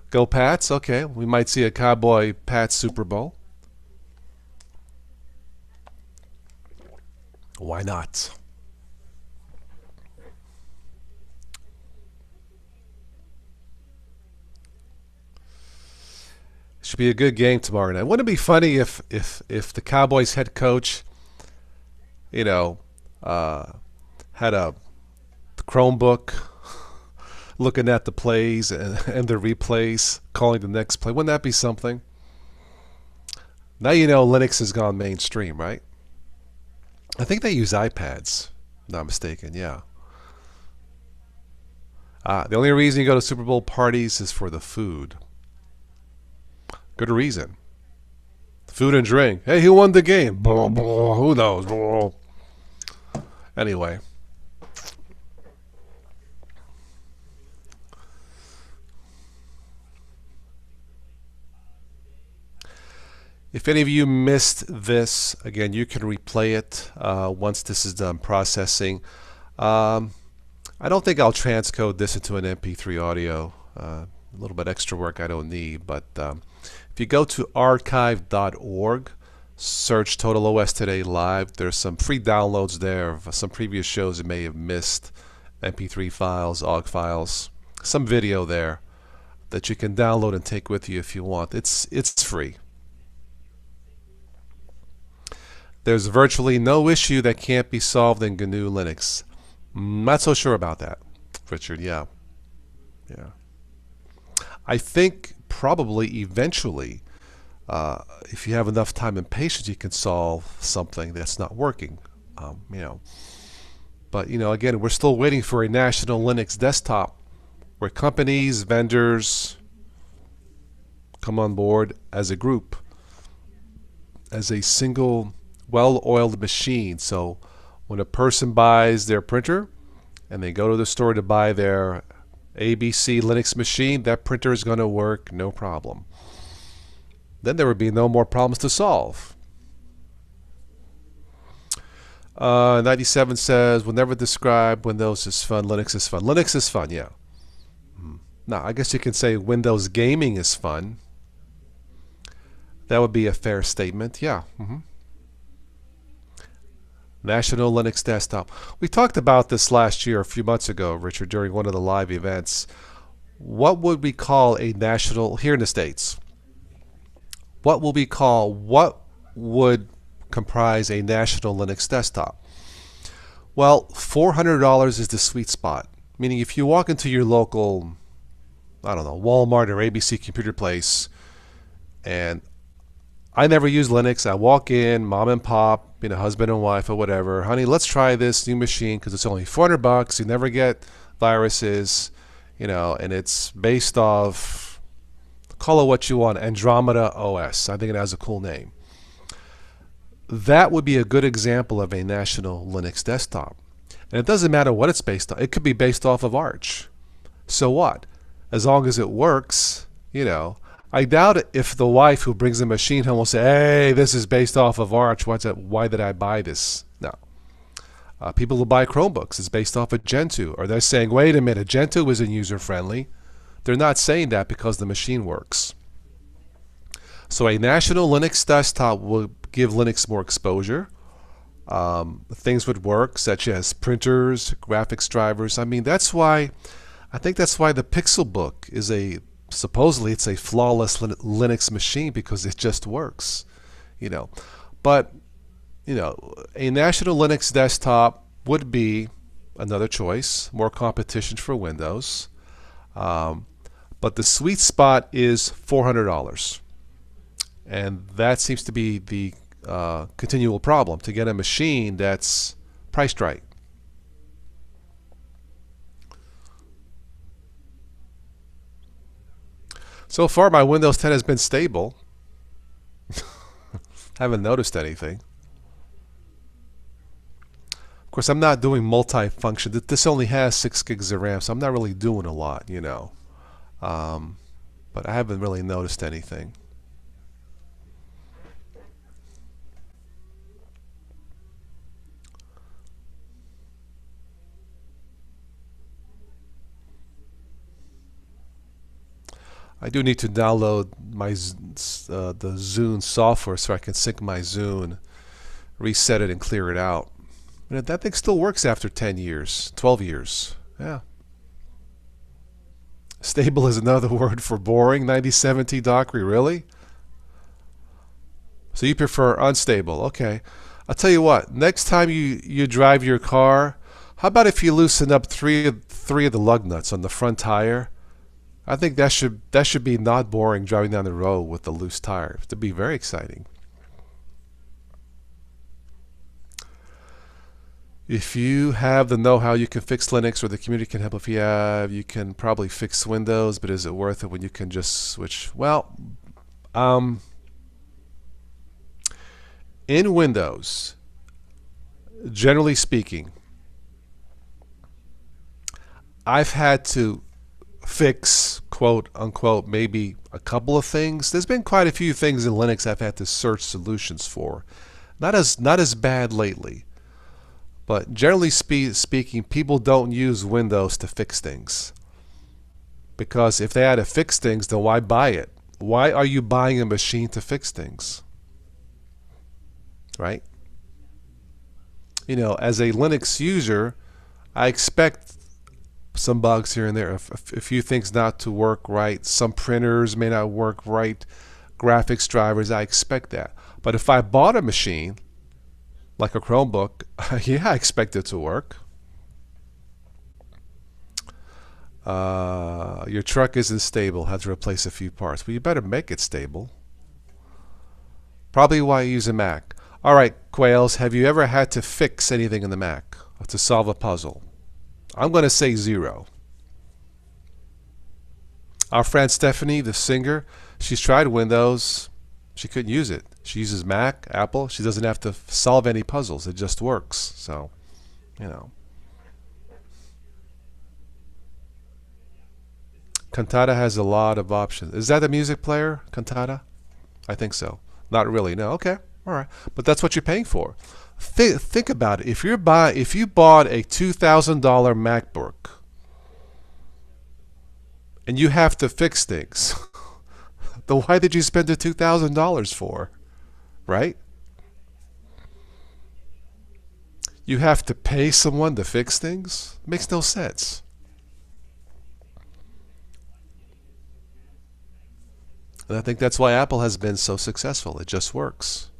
[SPEAKER 1] Go Pats. Okay. We might see a Cowboy Pats Super Bowl. Why not? Should be a good game tomorrow night. Wouldn't it be funny if the Cowboys head coach, you know, had a Chromebook looking at the plays and the replays, calling the next play? Wouldn't that be something? Now you know Linux has gone mainstream, right? I think they use iPads. Not mistaken. Yeah. The only reason you go to Super Bowl parties is for the food. Good reason. Food and drink. Hey, who won the game? Blah, blah, who knows? Blah. Anyway. If any of you missed this, again, you can replay it once this is done processing. I don't think I'll transcode this into an MP3 audio. A little bit extra work I don't need, but if you go to archive.org, search Total OS Today Live, there's some free downloads there of some previous shows you may have missed, MP3 files, OGG files, some video there that you can download and take with you if you want. It's free. There's virtually no issue that can't be solved in GNU Linux. Not so sure about that, Richard. Yeah. I think probably eventually, if you have enough time and patience, you can solve something that's not working. But again, we're still waiting for a national Linux desktop where companies, vendors come on board as a group, as a single well-oiled machine. So when a person buys their printer and they go to the store to buy their ABC Linux machine, that printer is going to work no problem. Then there would be no more problems to solve. 97 says, we'll never describe Windows is fun, Linux is fun. Linux is fun, yeah. Now, I guess you can say Windows gaming is fun. That would be a fair statement, yeah. National Linux Desktop. We talked about this last year, a few months ago, Richard, during one of the live events. What would we call a national, here in the States, what would comprise a national Linux desktop? Well, $400 is the sweet spot. Meaning if you walk into your local, I don't know, Walmart or ABC Computer Place, and I never use Linux. I walk in, mom and pop, husband and wife or whatever. Honey, let's try this new machine because it's only $400. You never get viruses, and it's based off, call it what you want, Andromeda OS. I think it has a cool name. That would be a good example of a national Linux desktop. And it doesn't matter what it's based on. It could be based off of Arch. So what? As long as it works, I doubt if the wife who brings the machine home will say, hey, this is based off of Arch. Why did I buy this? No. People who buy Chromebooks, it's based off of Gentoo. Or they're saying, wait a minute, Gentoo isn't user-friendly. They're not saying that because the machine works. So a national Linux desktop will give Linux more exposure. Things would work, such as printers, graphics drivers. I think that's why the Pixelbook is supposedly it's a flawless Linux machine because it just works, But a National Linux desktop would be another choice, more competition for Windows. But the sweet spot is $400. And that seems to be the continual problem, to get a machine that's priced right. So far, my Windows 10 has been stable. Haven't noticed anything. Of course, I'm not doing multi-function. This only has 6 gigs of RAM, so I'm not really doing a lot, But I haven't really noticed anything. I do need to download my the Zune software so I can sync my Zune, reset it, and clear it out. And that thing still works after 10 years, 12 years. Yeah. Stable is another word for boring. 9070 Dockery, really? So you prefer unstable? Okay. I'll tell you what. Next time you drive your car, how about if you loosen up three of the lug nuts on the front tire? I think that should be not boring driving down the road with a loose tire. It'd be very exciting. If you have the know-how, you can fix Linux, or the community can help. If you have, you can probably fix Windows, but is it worth it when you can just switch? Well, in Windows, generally speaking, I've had to fix, quote unquote, maybe a couple of things. There's been quite a few things in Linux I've had to search solutions for. Not as bad lately. But generally speaking, people don't use Windows to fix things. Because if they had to fix things, then why buy it? Why are you buying a machine to fix things? Right? As a Linux user, I expect some bugs here and there, a few things not to work right, some printers may not work right, graphics drivers, I expect that. But if I bought a machine, like a Chromebook, yeah, I expect it to work. Your truck isn't stable, have to replace a few parts. Well, you better make it stable. Probably why you use a Mac. Alright, Quails, have you ever had to fix anything in the Mac to solve a puzzle? I'm going to say 0. Our friend Stephanie, the singer, she's tried Windows. She couldn't use it. She uses Mac, Apple. She doesn't have to solve any puzzles. It just works. So, Cantata has a lot of options. Is that a music player, Cantata? I think so. Not really. No. Okay. All right. But that's what you're paying for. Think about it. If you bought a $2,000 MacBook and you have to fix things, then why did you spend the $2,000 for? Right? You have to pay someone to fix things? It makes no sense. And I think that's why Apple has been so successful. It just works.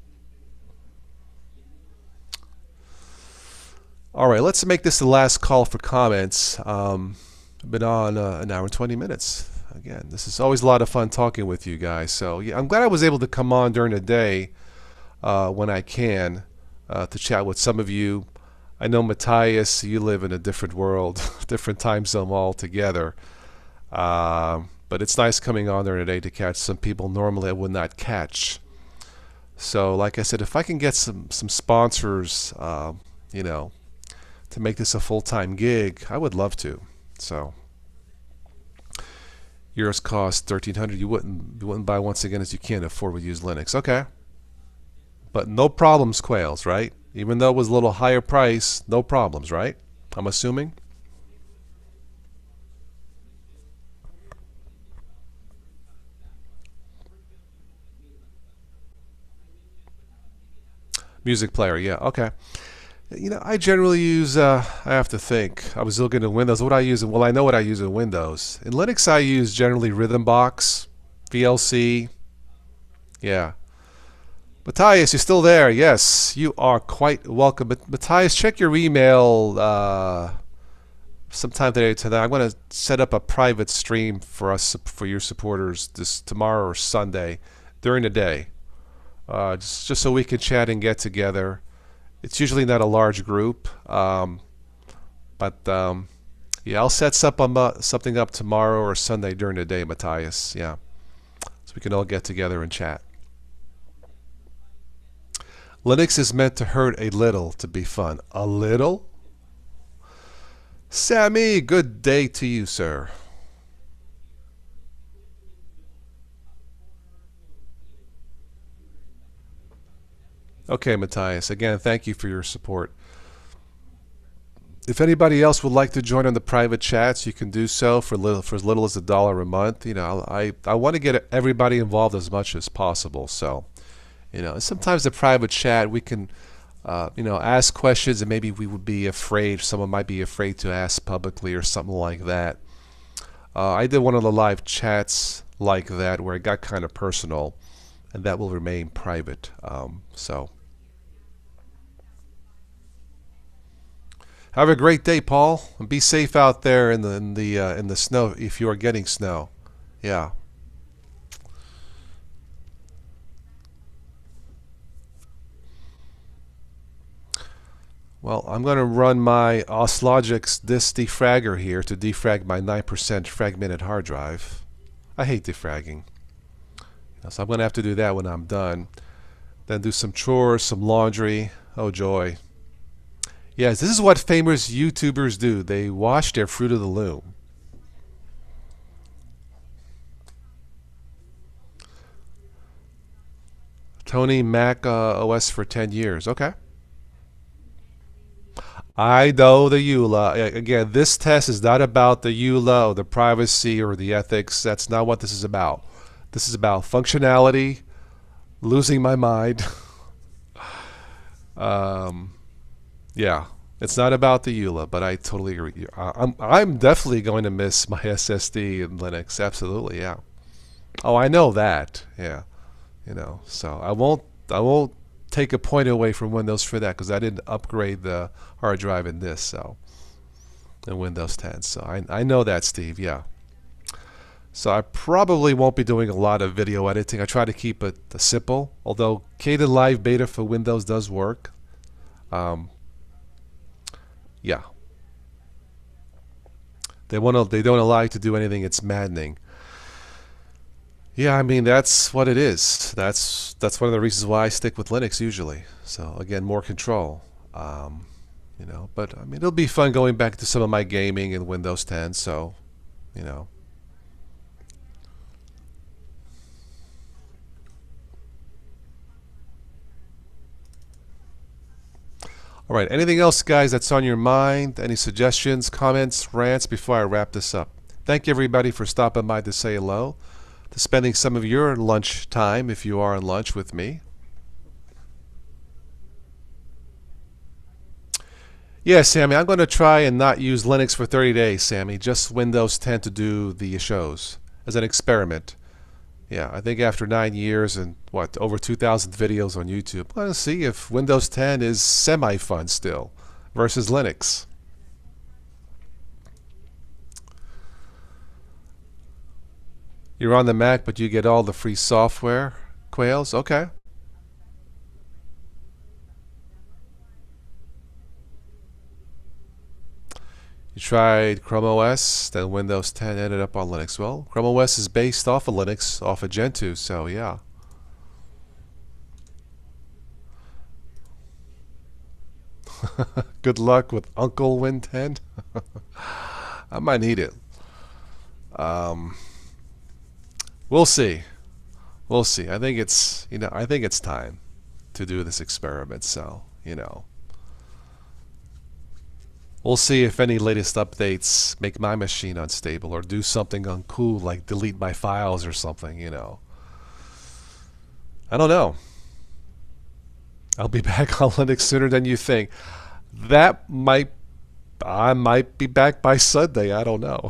[SPEAKER 1] All right, let's make this the last call for comments. I've been on an hour and 20 minutes. Again, this is always a lot of fun talking with you guys. So yeah, I'm glad I was able to come on during the day when I can to chat with some of you. I know, Matthias, you live in a different world, different time zone altogether. But it's nice coming on there today to catch some people normally I would not catch. So like I said, if I can get some sponsors, to make this a full-time gig, I would love to. So yours cost $1,300. You wouldn't buy once again as you can't afford to use Linux. Okay. But no problems, Quails, right? Even though it was a little higher price, no problems, right? I'm assuming. Music player, yeah, okay. I generally use, I have to think. I was looking at Windows. What I use, well, I know what I use in Windows. In Linux, I use generally Rhythmbox, VLC, yeah. Matthias, you're still there? Yes, you are quite welcome. But Matthias, check your email sometime today. Tonight, I'm going to set up a private stream for us, for your supporters, this tomorrow or Sunday during the day, just so we can chat and get together. It's usually not a large group, but yeah, I'll set something up tomorrow or Sunday during the day, Matthias. Yeah, so we can all get together and chat. Linux is meant to hurt a little to be fun. A little? Sammy, good day to you, sir. Okay, Matthias. Again, thank you for your support. If anybody else would like to join on the private chats, you can do so for as little as $1 a month. You know, I want to get everybody involved as much as possible. So, you know, sometimes the private chat we can, you know, ask questions and maybe we would be afraid. Someone might be afraid to ask publicly or something like that. I did one of the live chats like that where it got kind of personal, and that will remain private. So. Have a great day, Paul, and be safe out there in the snow if you are getting snow. Yeah. Well, I'm going to run my Oslogic's disk defragger here to defrag my 9% fragmented hard drive. I hate defragging, so I'm going to have to do that when I'm done. Then do some chores, some laundry. Oh joy. Yes, this is what famous YouTubers do. They wash their Fruit of the Loom. Tony Mac OS for 10 years. Okay. I know the EULA. Again, this test is not about the EULA or the privacy or the ethics. That's not what this is about. This is about functionality, losing my mind. Yeah, it's not about the EULA, but I totally agree. I'm definitely going to miss my SSD in Linux. Absolutely, yeah. Oh, I know that. Yeah, you know. So I won't take a point away from Windows for that because I didn't upgrade the hard drive in this, so in Windows 10. So I know that, Steve. Yeah. So I probably won't be doing a lot of video editing. I try to keep it simple, although Kden Live Beta for Windows does work. Yeah. They don't allow you to do anything. It's maddening. Yeah, I mean that's what it is. That's one of the reasons why I stick with Linux usually. So again, more control. You know, but I mean it'll be fun going back to some of my gaming in Windows 10. So, you know. All right, anything else, guys, that's on your mind? Any suggestions, comments, rants before I wrap this up? Thank you, everybody, for stopping by to say hello, to spending some of your lunch time, if you are on lunch with me. Yeah, Sammy, I'm going to try and not use Linux for 30 days, Sammy, just Windows 10 to do the shows as an experiment. Yeah, I think after 9 years and what, over 2,000 videos on YouTube, I want to see if Windows 10 is semi-fun still versus Linux. You're on the Mac, but you get all the free software, Quails? Okay. You tried Chrome OS, then Windows 10 ended up on Linux. Well, Chrome OS is based off of Linux, off of Gentoo, so yeah. Good luck with Uncle Win 10. I might need it. We'll see. We'll see. I think it's, you know, I think it's time to do this experiment, so, you know. We'll see if any latest updates make my machine unstable or do something uncool like delete my files or something, you know. I don't know. I'll be back on Linux sooner than you think. I might be back by Sunday. I don't know.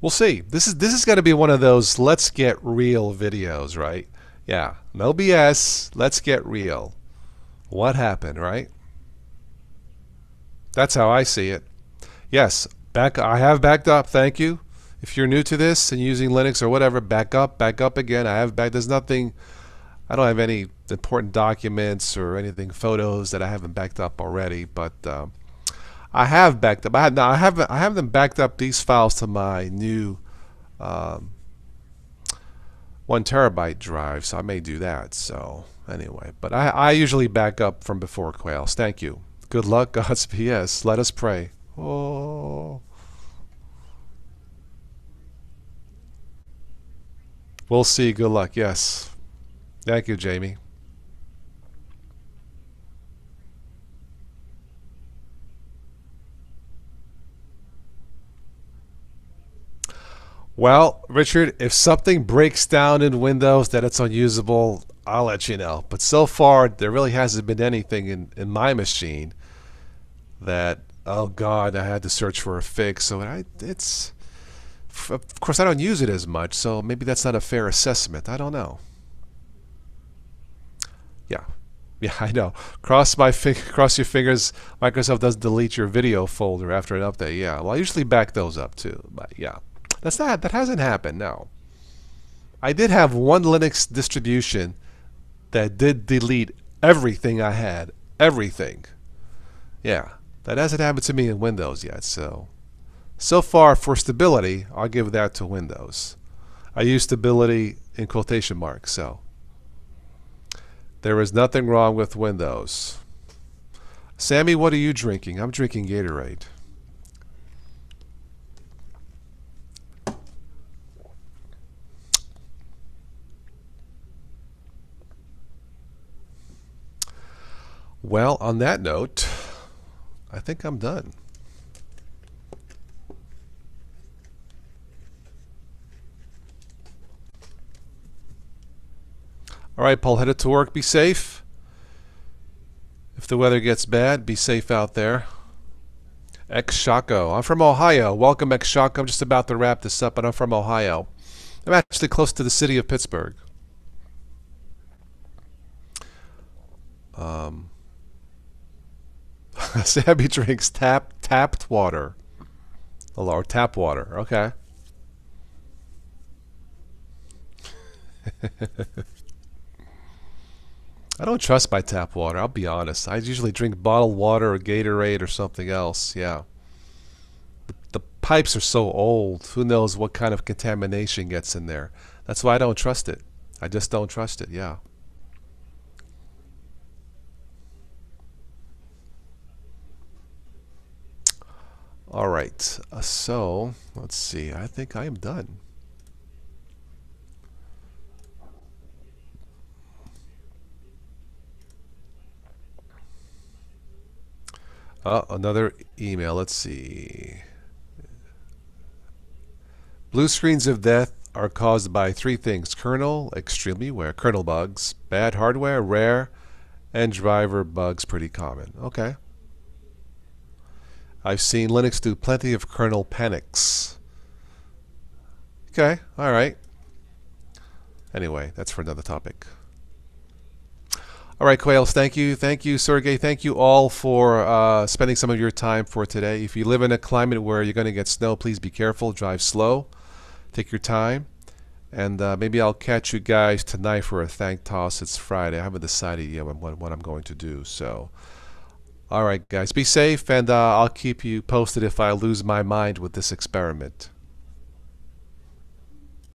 [SPEAKER 1] We'll see. This is going to be one of those let's get real videos, right? Yeah, no BS. Let's get real. What happened, right? That's how I see it. Yes, I have backed up. Thank you. If you're new to this and using Linux or whatever, back up again. I have backed. There's nothing. I don't have any important documents or anything, photos that I haven't backed up already. But I have backed up. I haven't backed up these files to my new 1 terabyte drive, so I may do that. So anyway, but I usually back up from before, Quails. Thank you. Good luck, Godspeed. Yes, let us pray. Oh. We'll see. Good luck. Yes. Thank you, Jamie. Well, Richard, if something breaks down in Windows that it's unusable, I'll let you know. But so far, there really hasn't been anything in my machine that, oh God, I had to search for a fix. So it's, of course, I don't use it as much, so maybe that's not a fair assessment. I don't know. Yeah. Yeah, I know. Cross your fingers. Microsoft doesn't delete your video folder after an update. Yeah, well, I usually back those up too. But yeah, that hasn't happened. No, I did have one Linux distribution that did delete everything I had. Everything. Yeah, that hasn't happened to me in Windows yet. So far for stability, I'll give that to Windows. I use stability in quotation marks. So there is nothing wrong with Windows. Sammy, what are you drinking? I'm drinking Gatorade. Well, on that note, I think I'm done. All right, Paul, headed to work. Be safe. If the weather gets bad, be safe out there. Ex-Shaco. I'm from Ohio. Welcome, Ex-Shaco. I'm just about to wrap this up, but I'm from Ohio. I'm actually close to the city of Pittsburgh. Sammy drinks tapped water. Or tap water. Okay. I don't trust my tap water, I'll be honest. I usually drink bottled water or Gatorade or something else, yeah. The pipes are so old, who knows what kind of contamination gets in there. That's why I don't trust it. I just don't trust it, yeah. Alright, so, let's see, I think I am done. Another email. Let's see. Blue screens of death are caused by 3 things. Kernel, extremely rare. Kernel bugs. Bad hardware, rare. And driver bugs, pretty common. Okay. I've seen Linux do plenty of kernel panics. Okay. Alright. Anyway, that's for another topic. All right, Quails, thank you. Thank you, Sergey. Thank you all for spending some of your time for today. If you live in a climate where you're going to get snow, please be careful. Drive slow. Take your time. And maybe I'll catch you guys tonight for a thank toss. It's Friday. I haven't decided yet what I'm going to do. So, all right, guys, be safe, and I'll keep you posted if I lose my mind with this experiment.